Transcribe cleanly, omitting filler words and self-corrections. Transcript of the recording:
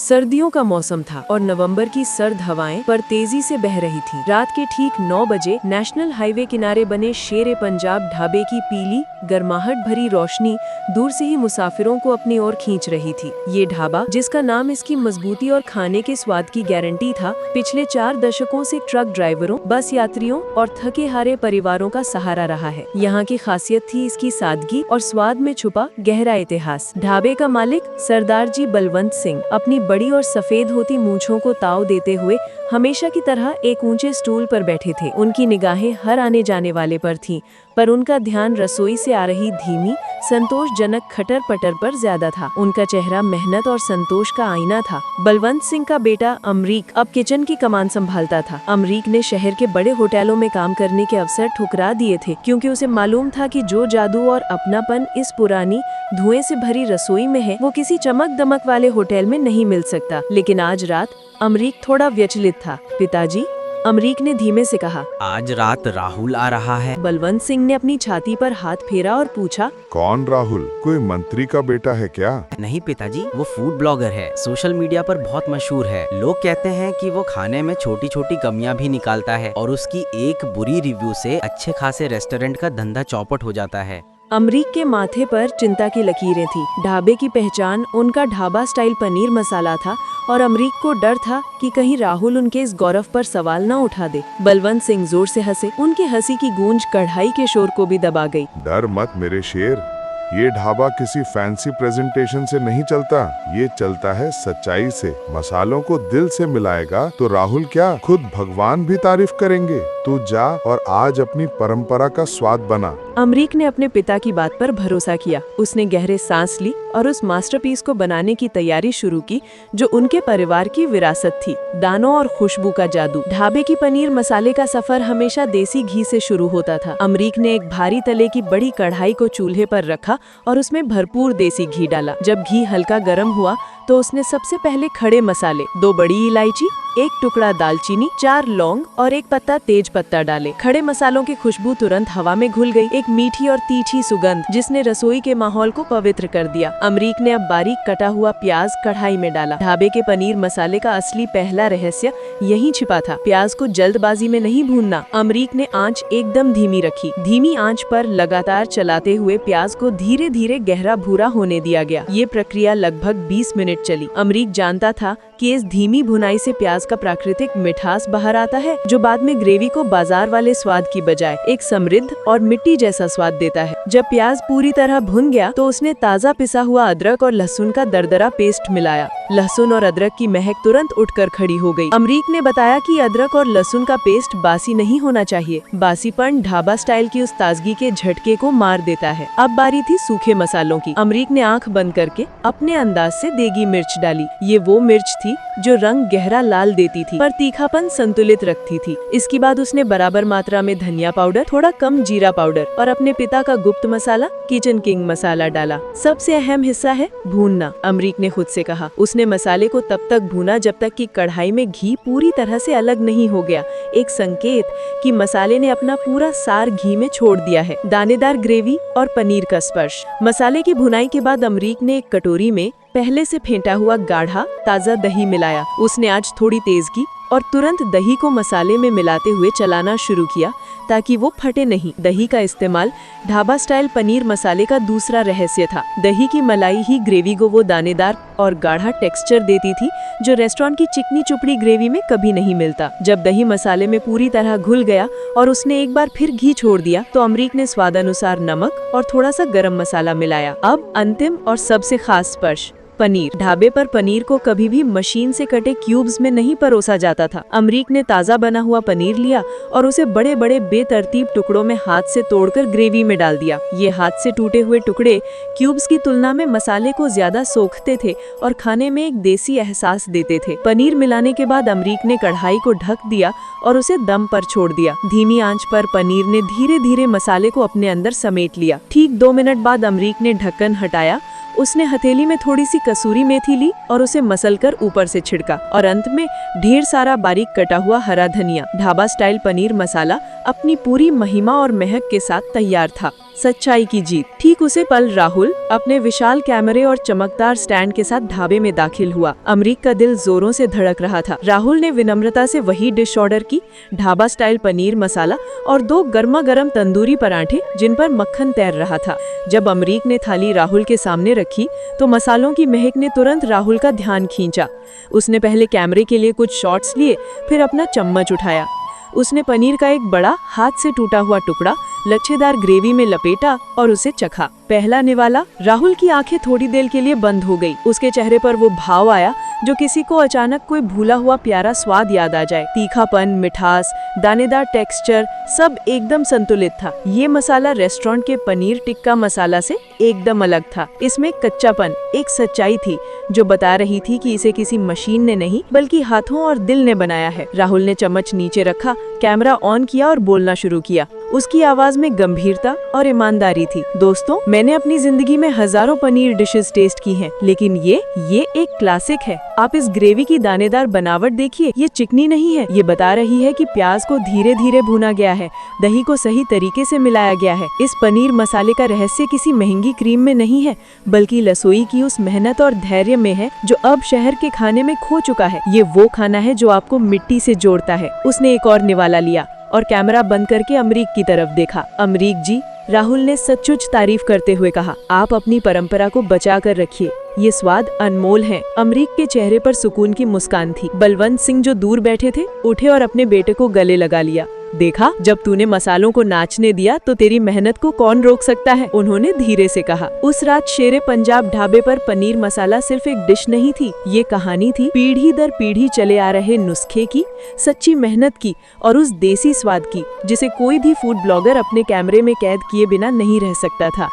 सर्दियों का मौसम था और नवंबर की सर्द हवाएं पर तेजी से बह रही थीं। रात के ठीक 9 बजे नेशनल हाईवे किनारे बने शेर ए पंजाब ढाबे की पीली गर्माहट भरी रोशनी दूर से ही मुसाफिरों को अपनी ओर खींच रही थी। ये ढाबा, जिसका नाम इसकी मजबूती और खाने के स्वाद की गारंटी था, पिछले 4 दशकों से ट्रक ड्राइवरों, बस यात्रियों और थके हारे परिवारों का सहारा रहा है। यहाँ की खासियत थी इसकी सादगी और स्वाद में छुपा गहरा इतिहास। ढाबे का मालिक सरदार जी बलवंत सिंह अपनी बड़ी और सफेद होती मूंछों को ताव देते हुए हमेशा की तरह एक ऊंचे स्टूल पर बैठे थे। उनकी निगाहें हर आने जाने वाले पर थीं, पर उनका ध्यान रसोई से आ रही धीमी संतोषजनक खटर पटर पर ज्यादा था। उनका चेहरा मेहनत और संतोष का आईना था। बलवंत सिंह का बेटा अमरीक अब किचन की कमान संभालता था। अमरीक ने शहर के बड़े होटलों में काम करने के अवसर ठुकरा दिए थे, क्योंकि उसे मालूम था कि जो जादू और अपनापन इस पुरानी धुएं से भरी रसोई में है, वो किसी चमक दमक वाले होटल में नहीं मिल सकता। लेकिन आज रात अमरीक थोड़ा व्यचलित था। पिताजी, अमरीक ने धीमे से कहा, आज रात राहुल आ रहा है। बलवंत सिंह ने अपनी छाती पर हाथ फेरा और पूछा, कौन राहुल? कोई मंत्री का बेटा है क्या? नहीं पिताजी, वो फूड ब्लॉगर है, सोशल मीडिया पर बहुत मशहूर है। लोग कहते हैं कि वो खाने में छोटी छोटी कमियां भी निकालता है और उसकी एक बुरी रिव्यू से अच्छे खासे रेस्टोरेंट का धंधा चौपट हो जाता है। अमरीक के माथे पर चिंता की लकीरें थी। ढाबे की पहचान उनका ढाबा स्टाइल पनीर मसाला था और अमरीक को डर था कि कहीं राहुल उनके इस गौरव पर सवाल न उठा दे। बलवंत सिंह जोर से हंसे। उनकी हंसी की गूंज कढ़ाई के शोर को भी दबा गई। डर मत मेरे शेर, ये ढाबा किसी फैंसी प्रेजेंटेशन से नहीं चलता, ये चलता है सच्चाई से। मसालों को दिल से मिलाएगा तो राहुल क्या, खुद भगवान भी तारीफ करेंगे। तू जा और आज अपनी परंपरा का स्वाद बना। अमरीक ने अपने पिता की बात पर भरोसा किया। उसने गहरे सांस ली और उस मास्टरपीस को बनाने की तैयारी शुरू की, जो उनके परिवार की विरासत थी। दानों और खुशबू का जादू। ढाबे की पनीर मसाले का सफर हमेशा देसी घी से शुरू होता था। अमरीक ने एक भारी तले की बड़ी कढ़ाई को चूल्हे पर रखा और उसमें भरपूर देसी घी डाला। जब घी हल्का गर्म हुआ तो उसने सबसे पहले खड़े मसाले, 2 बड़ी इलायची, 1 टुकड़ा दालचीनी, 4 लौंग और 1 पत्ता तेज पत्ता डाले। खड़े मसालों की खुशबू तुरंत हवा में घुल गई, एक मीठी और तीखी सुगंध जिसने रसोई के माहौल को पवित्र कर दिया। अमरीक ने अब बारीक कटा हुआ प्याज कढ़ाई में डाला। ढाबे के पनीर मसाले का असली पहला रहस्य यहीं छिपा था। प्याज को जल्दबाजी में नहीं भूनना। अमरीक ने आंच एकदम धीमी रखी। धीमी आंच पर लगातार चलाते हुए प्याज को धीरे धीरे गहरा भूरा होने दिया गया। ये प्रक्रिया लगभग 20 मिनट चली। अमरीक जानता था कि इस धीमी भुनाई से प्याज का प्राकृतिक मिठास बाहर आता है, जो बाद में ग्रेवी को बाजार वाले स्वाद की बजाय एक समृद्ध और मिट्टी जैसा स्वाद देता है। जब प्याज पूरी तरह भुन गया तो उसने ताज़ा पिसा हुआ अदरक और लहसुन का दरदरा पेस्ट मिलाया। लहसुन और अदरक की महक तुरंत उठकर खड़ी हो गई। अमरीक ने बताया कि अदरक और लहसुन का पेस्ट बासी नहीं होना चाहिए। बासीपन ढाबा स्टाइल की उस ताजगी के झटके को मार देता है। अब बारी थी सूखे मसालों की। अमरीक ने आंख बंद करके अपने अंदाज से देगी मिर्च डाली। ये वो मिर्च थी जो रंग गहरा लाल देती थी, पर तीखापन संतुलित रखती थी। इसके बाद उसने बराबर मात्रा में धनिया पाउडर, थोड़ा कम जीरा पाउडर और अपने पिता का गुप्त मसाला किचन किंग मसाला डाला। सबसे अहम हिस्सा है भूनना, अमरीक ने खुद से कहा। उसने मसाले को तब तक भूना जब तक कि कढ़ाई में घी पूरी तरह से अलग नहीं हो गया, एक संकेत कि मसाले ने अपना पूरा सार घी में छोड़ दिया है। दानेदार ग्रेवी और पनीर का स्पर्श। मसाले की भुनाई के बाद अमरीक ने एक कटोरी में पहले से फेंटा हुआ गाढ़ा ताज़ा दही मिलाया। उसने आज थोड़ी तेज की और तुरंत दही को मसाले में मिलाते हुए चलाना शुरू किया ताकि वो फटे नहीं। दही का इस्तेमाल ढाबा स्टाइल पनीर मसाले का दूसरा रहस्य था। दही की मलाई ही ग्रेवी को वो दानेदार और गाढ़ा टेक्सचर देती थी जो रेस्टोरेंट की चिकनी चुपड़ी ग्रेवी में कभी नहीं मिलता। जब दही मसाले में पूरी तरह घुल गया और उसने एक बार फिर घी छोड़ दिया तो अमरीक ने स्वादानुसार नमक और थोड़ा सा गरम मसाला मिलाया। अब अंतिम और सबसे खास स्पर्श, पनीर। ढाबे पर पनीर को कभी भी मशीन से कटे क्यूब्स में नहीं परोसा जाता था। अमरीक ने ताज़ा बना हुआ पनीर लिया और उसे बड़े बड़े बेतरतीब टुकड़ों में हाथ से तोड़कर ग्रेवी में डाल दिया। ये हाथ से टूटे हुए टुकड़े क्यूब्स की तुलना में मसाले को ज्यादा सोखते थे और खाने में एक देसी एहसास देते थे। पनीर मिलाने के बाद अमरीक ने कढ़ाई को ढक दिया और उसे दम पर छोड़ दिया। धीमी आंच पर पनीर ने धीरे धीरे मसाले को अपने अंदर समेट लिया। ठीक 2 मिनट बाद अमरीक ने ढक्कन हटाया। उसने हथेली में थोड़ी सी कसूरी मेथी ली और उसे मसलकर ऊपर से छिड़का और अंत में ढेर सारा बारीक कटा हुआ हरा धनिया। ढाबा स्टाइल पनीर मसाला अपनी पूरी महिमा और महक के साथ तैयार था। सच्चाई की जीत। ठीक उसे पल राहुल अपने विशाल कैमरे और चमकदार स्टैंड के साथ ढाबे में दाखिल हुआ। अमरीक का दिल जोरों से धड़क रहा था। राहुल ने विनम्रता से वही डिश ऑर्डर की, ढाबा स्टाइल पनीर मसाला और 2 गर्मा गर्म तंदूरी पराठे जिन पर मक्खन तैर रहा था। जब अमरीक ने थाली राहुल के सामने रखी तो मसालों की महक ने तुरंत राहुल का ध्यान खींचा। उसने पहले कैमरे के लिए कुछ शॉट्स लिए, फिर अपना चम्मच उठाया। उसने पनीर का एक बड़ा हाथ से टूटा हुआ टुकड़ा लच्छेदार ग्रेवी में लपेटा और उसे चखा। पहला निवाला, राहुल की आंखें थोड़ी देर के लिए बंद हो गई। उसके चेहरे पर वो भाव आया जो किसी को अचानक कोई भूला हुआ प्यारा स्वाद याद आ जाए। तीखापन, मिठास, दानेदार टेक्सचर, सब एकदम संतुलित था। ये मसाला रेस्टोरेंट के पनीर टिक्का मसाला से एकदम अलग था। इसमें कच्चापन, एक सच्चाई थी जो बता रही थी कि इसे किसी मशीन ने नहीं बल्कि हाथों और दिल ने बनाया है। राहुल ने चम्मच नीचे रखा, कैमरा ऑन किया और बोलना शुरू किया। उसकी आवाज में गंभीरता और ईमानदारी थी। दोस्तों, मैंने अपनी जिंदगी में हजारों पनीर डिशेस टेस्ट की हैं, लेकिन ये एक क्लासिक है। आप इस ग्रेवी की दानेदार बनावट देखिए, ये चिकनी नहीं है। ये बता रही है कि प्याज को धीरे धीरे भुना गया है, दही को सही तरीके से मिलाया गया है। इस पनीर मसाले का रहस्य किसी महंगी क्रीम में नहीं है, बल्कि रसोई की उस मेहनत और धैर्य में है जो अब शहर के खाने में खो चुका है। ये वो खाना है जो आपको मिट्टी से जोड़ता है। उसने एक और निवाला लिया और कैमरा बंद करके अमरीक की तरफ देखा। अमरीक जी, राहुल ने सचमुच तारीफ करते हुए कहा, आप अपनी परंपरा को बचा कर रखिए, ये स्वाद अनमोल है। अमरीक के चेहरे पर सुकून की मुस्कान थी। बलवंत सिंह जो दूर बैठे थे उठे और अपने बेटे को गले लगा लिया। देखा, जब तूने मसालों को नाचने दिया तो तेरी मेहनत को कौन रोक सकता है, उन्होंने धीरे से कहा। उस रात शेरे पंजाब ढाबे पर पनीर मसाला सिर्फ एक डिश नहीं थी, ये कहानी थी पीढ़ी दर पीढ़ी चले आ रहे नुस्खे की, सच्ची मेहनत की और उस देसी स्वाद की जिसे कोई भी फूड ब्लॉगर अपने कैमरे में कैद किए बिना नहीं रह सकता था।